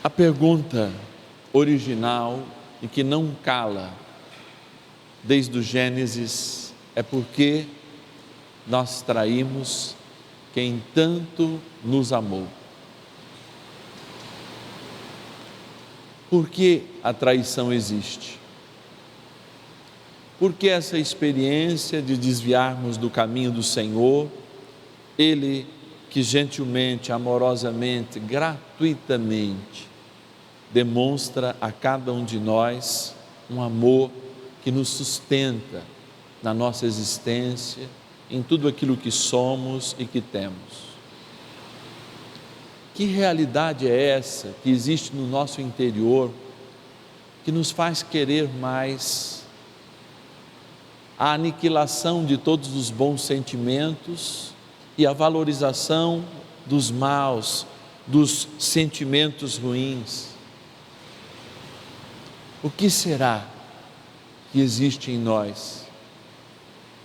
A pergunta original e que não cala desde o Gênesis é por que nós traímos quem tanto nos amou. Por que a traição existe? Por que essa experiência de desviarmos do caminho do Senhor, Ele que gentilmente, amorosamente, gratuitamente demonstra a cada um de nós um amor que nos sustenta na nossa existência, em tudo aquilo que somos e que temos. Que realidade é essa que existe no nosso interior, que nos faz querer mais? A aniquilação de todos os bons sentimentos e a valorização dos maus, dos sentimentos ruins. O que será que existe em nós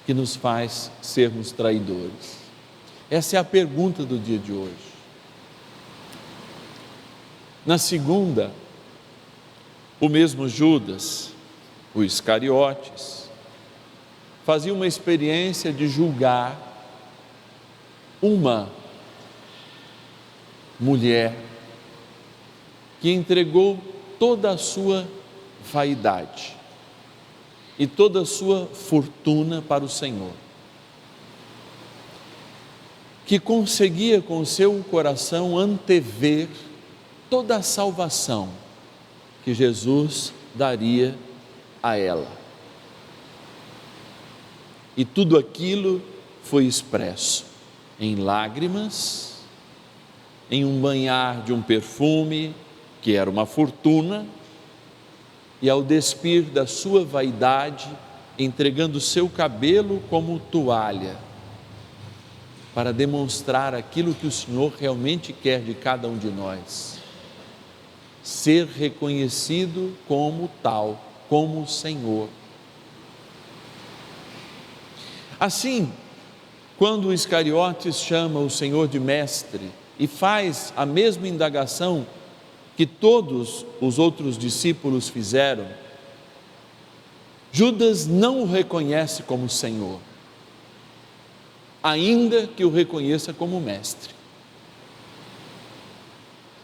que nos faz sermos traidores? Essa é a pergunta do dia de hoje. Na segunda, o mesmo Judas, o Iscariotes, fazia uma experiência de julgar uma mulher que entregou toda a sua vaidade e toda a sua fortuna para o Senhor, que conseguia com o seu coração antever toda a salvação que Jesus daria a ela. E tudo aquilo foi expresso em lágrimas, em um banhar de um perfume, que era uma fortuna, e ao despir da sua vaidade, entregando o seu cabelo como toalha, para demonstrar aquilo que o Senhor realmente quer de cada um de nós: ser reconhecido como tal, como Senhor. Assim, quando o Iscariotes chama o Senhor de mestre e faz a mesma indagação que todos os outros discípulos fizeram, Judas não o reconhece como Senhor, ainda que o reconheça como mestre.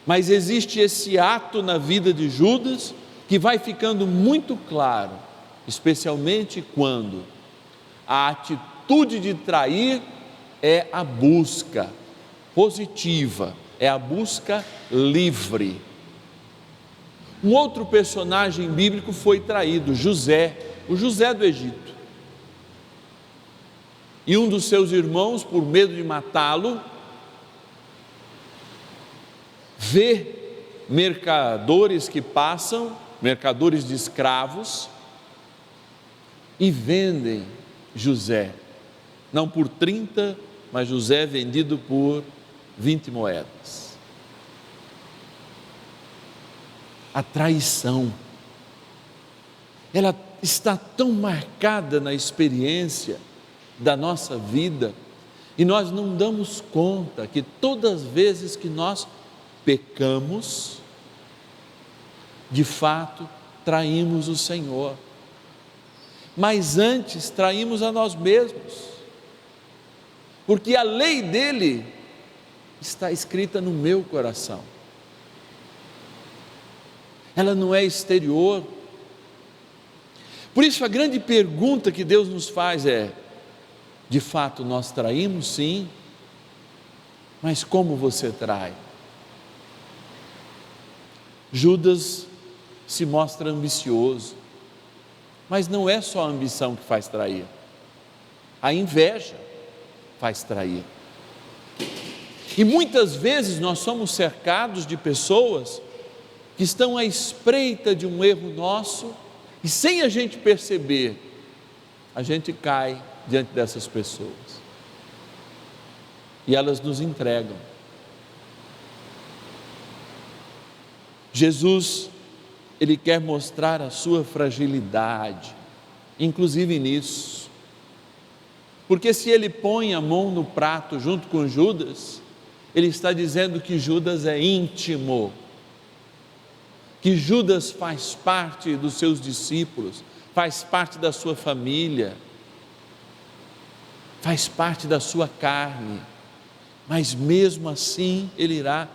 Mas existe esse ato na vida de Judas que vai ficando muito claro, especialmente quando a atitude de trair é a busca positiva, é a busca livre. Um outro personagem bíblico foi traído, José, o José do Egito. E um dos seus irmãos, por medo de matá-lo, vê mercadores que passam, mercadores de escravos, e vendem José, não por 30, mas José vendido por 20 moedas. A traição, ela está tão marcada na experiência da nossa vida, e nós não damos conta que todas as vezes que nós pecamos, de fato, traímos o Senhor. Mas antes traímos a nós mesmos, porque a lei dele está escrita no meu coração. Ela não é exterior. Por isso a grande pergunta que Deus nos faz é: de fato nós traímos? Sim, mas como você trai? Judas se mostra ambicioso, mas não é só a ambição que faz trair, a inveja faz trair. E muitas vezes nós somos cercados de pessoas que estão à espreita de um erro nosso, e sem a gente perceber, a gente cai diante dessas pessoas, e elas nos entregam. Jesus, Ele quer mostrar a sua fragilidade, inclusive nisso, porque se Ele põe a mão no prato junto com Judas, Ele está dizendo que Judas é íntimo, que Judas faz parte dos seus discípulos, faz parte da sua família, faz parte da sua carne, mas mesmo assim ele irá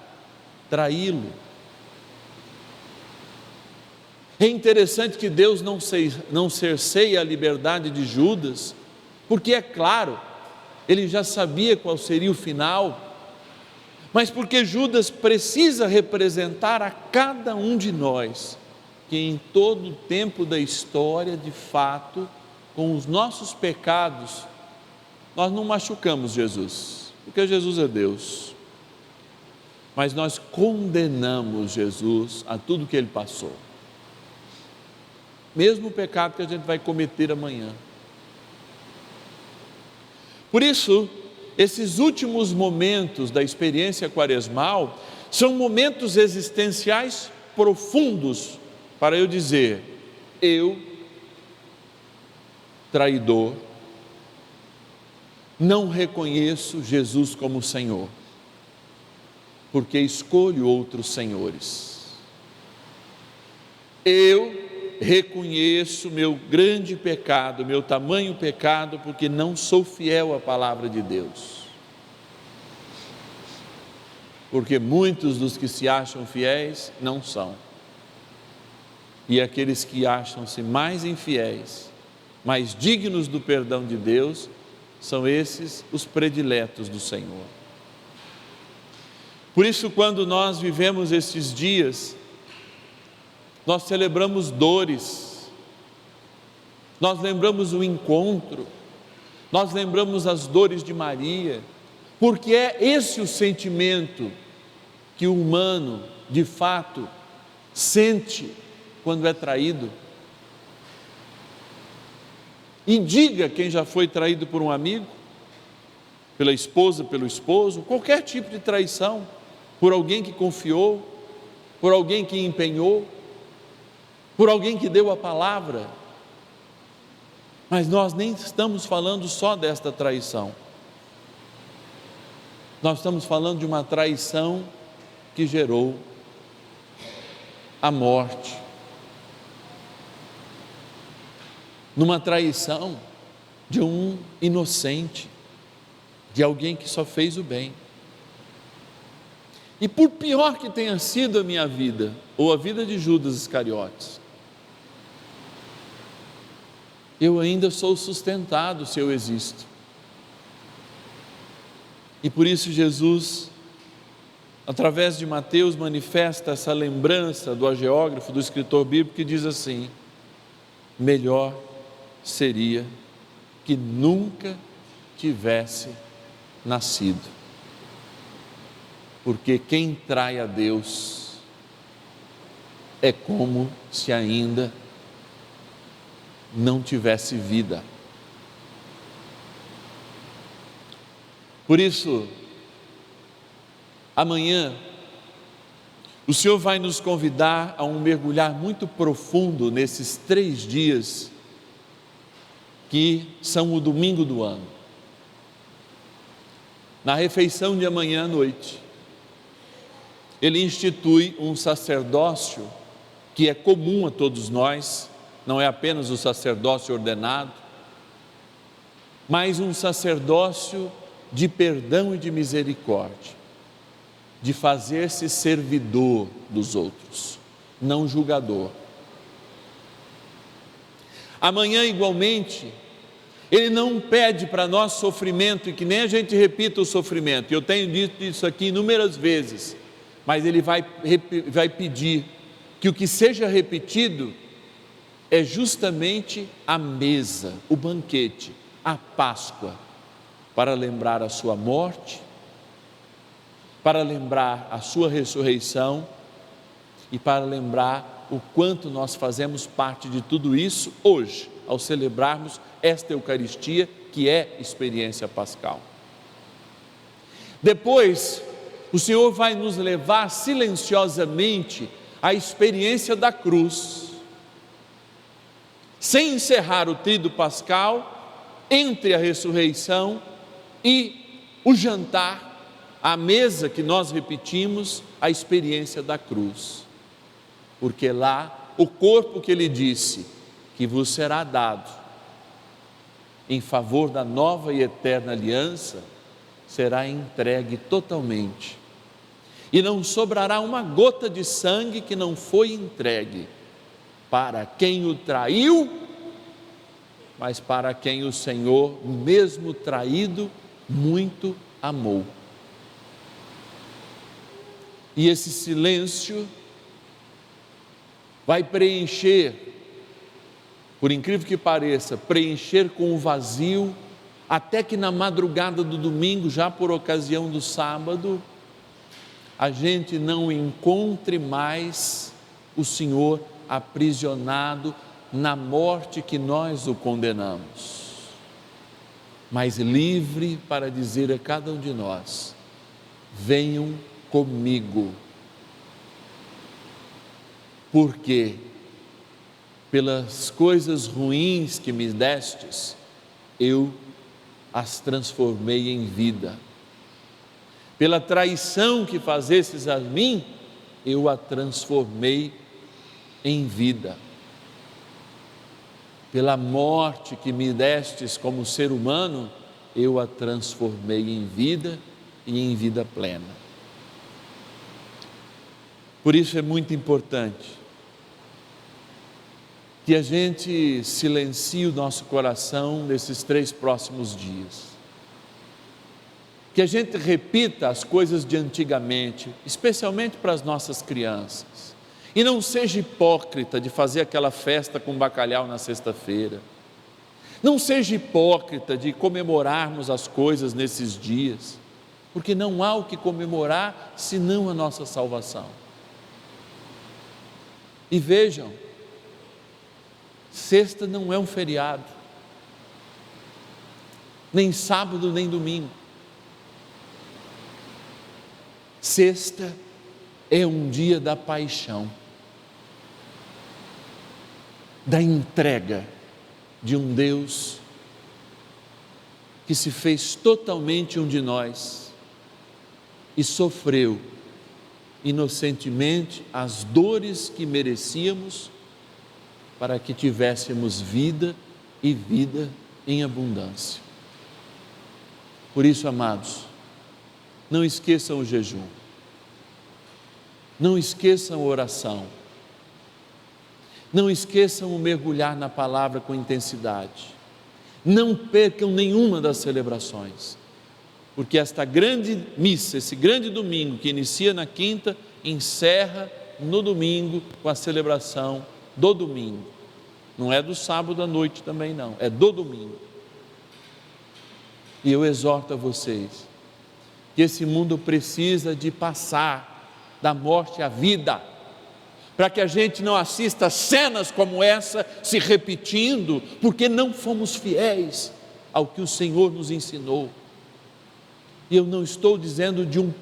traí-lo. É interessante que Deus não cerceia a liberdade de Judas, porque é claro, ele já sabia qual seria o final, mas porque Judas precisa representar a cada um de nós, que em todo o tempo da história, de fato, com os nossos pecados, nós não machucamos Jesus, porque Jesus é Deus, mas nós condenamos Jesus a tudo que ele passou, mesmo o pecado que a gente vai cometer amanhã. Por isso, esses últimos momentos da experiência quaresmal são momentos existenciais profundos para eu dizer: eu, traidor, não reconheço Jesus como Senhor, porque escolho outros senhores. Eu reconheço meu grande pecado, meu tamanho pecado, porque não sou fiel à palavra de Deus. Porque muitos dos que se acham fiéis não são. E aqueles que acham-se mais infiéis, mais dignos do perdão de Deus, são esses os prediletos do Senhor. Por isso, quando nós vivemos esses dias, nós celebramos dores, nós lembramos o encontro, nós lembramos as dores de Maria, porque é esse o sentimento que o humano, de fato, sente quando é traído. E diga quem já foi traído por um amigo, pela esposa, pelo esposo, qualquer tipo de traição, por alguém que confiou, por alguém que empenhou, por alguém que deu a palavra. Mas nós nem estamos falando só desta traição. Nós estamos falando de uma traição que gerou a morte. Numa traição de um inocente, de alguém que só fez o bem. E por pior que tenha sido a minha vida, ou a vida de Judas Iscariotes, eu ainda sou sustentado se eu existo. E por isso Jesus, através de Mateus, manifesta essa lembrança do hagiógrafo, do escritor bíblico, que diz assim: melhor seria que nunca tivesse nascido, porque quem trai a Deus é como se ainda não tivesse vida. Por isso, amanhã, o Senhor vai nos convidar a um mergulhar muito profundo nesses 3 dias que são o domingo do ano. Na refeição de amanhã à noite, Ele institui um sacerdócio que é comum a todos nós, não é apenas o sacerdócio ordenado, mas um sacerdócio de perdão e de misericórdia, de fazer-se servidor dos outros, não julgador. Amanhã, igualmente, Ele não pede para nós sofrimento, e que nem a gente repita o sofrimento. Eu tenho dito isso aqui inúmeras vezes, mas Ele vai pedir que o que seja repetido é justamente a mesa, o banquete, a Páscoa, para lembrar a sua morte, para lembrar a sua ressurreição e para lembrar o quanto nós fazemos parte de tudo isso hoje, ao celebrarmos esta Eucaristia, que é experiência pascal. Depois, o Senhor vai nos levar silenciosamente à experiência da cruz, sem encerrar o tríduo pascal, entre a ressurreição e o jantar, a mesa que nós repetimos, a experiência da cruz. porque lá o corpo que ele disse que vos será dado em favor da nova e eterna aliança será entregue totalmente. E não sobrará uma gota de sangue que não foi entregue para quem o traiu, mas para quem o Senhor, mesmo traído, muito amou. E esse silêncio vai preencher, por incrível que pareça, preencher com o vazio, até que na madrugada do domingo, já por ocasião do sábado, a gente não encontre mais o Senhor aprisionado na morte que nós o condenamos, mas livre para dizer a cada um de nós: venham comigo, porque pelas coisas ruins que me destes, eu as transformei em vida. Pela traição que fazestes a mim, eu a transformei em vida. Pela morte que me destes como ser humano, eu a transformei em vida e em vida plena. Por isso é muito importante que a gente silencie o nosso coração nesses 3 próximos dias. Que a gente repita as coisas de antigamente, especialmente para as nossas crianças. E não seja hipócrita de fazer aquela festa com bacalhau na sexta-feira. Não seja hipócrita de comemorarmos as coisas nesses dias, porque não há o que comemorar senão a nossa salvação. E vejam, sexta não é um feriado, nem sábado nem domingo. Sexta é um dia da paixão, da entrega de um Deus que se fez totalmente um de nós e sofreu inocentemente as dores que merecíamos para que tivéssemos vida e vida em abundância. Por isso, amados, não esqueçam o jejum, não esqueçam a oração, não esqueçam o mergulhar na palavra com intensidade, não percam nenhuma das celebrações, porque esta grande missa, esse grande domingo que inicia na quinta, encerra no domingo com a celebração do domingo. Não é do sábado à noite também não, é do domingo. E eu exorto a vocês que esse mundo precisa de passar da morte à vida, para que a gente não assista cenas como essa se repetindo, porque não fomos fiéis ao que o Senhor nos ensinou. E eu não estou dizendo de um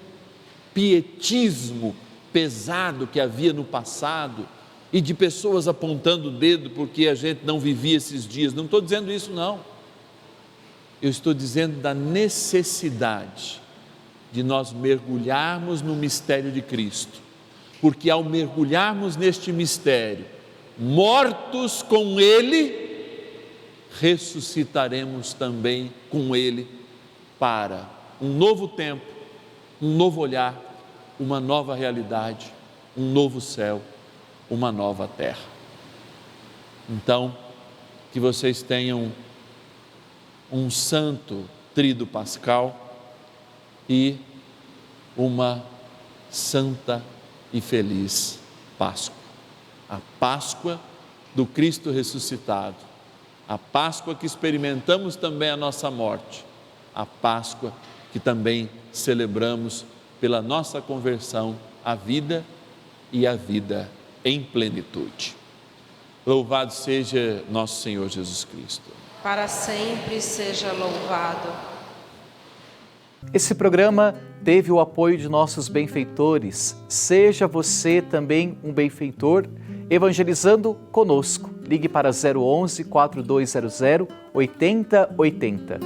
pietismo pesado que havia no passado, e de pessoas apontando o dedo porque a gente não vivia esses dias, não estou dizendo isso não. Eu estou dizendo da necessidade de nós mergulharmos no mistério de Cristo, porque ao mergulharmos neste mistério, mortos com Ele, ressuscitaremos também com Ele para um novo tempo, um novo olhar, uma nova realidade, um novo céu, uma nova terra. Então, que vocês tenham um santo tríduo pascal e uma santa e feliz Páscoa. A Páscoa do Cristo ressuscitado, a Páscoa que experimentamos também a nossa morte, a Páscoa que também celebramos pela nossa conversão à vida e à vida em plenitude. Louvado seja nosso Senhor Jesus Cristo. Para sempre seja louvado. Esse programa teve o apoio de nossos benfeitores. Seja você também um benfeitor, evangelizando conosco. Ligue para 011 4200 8080.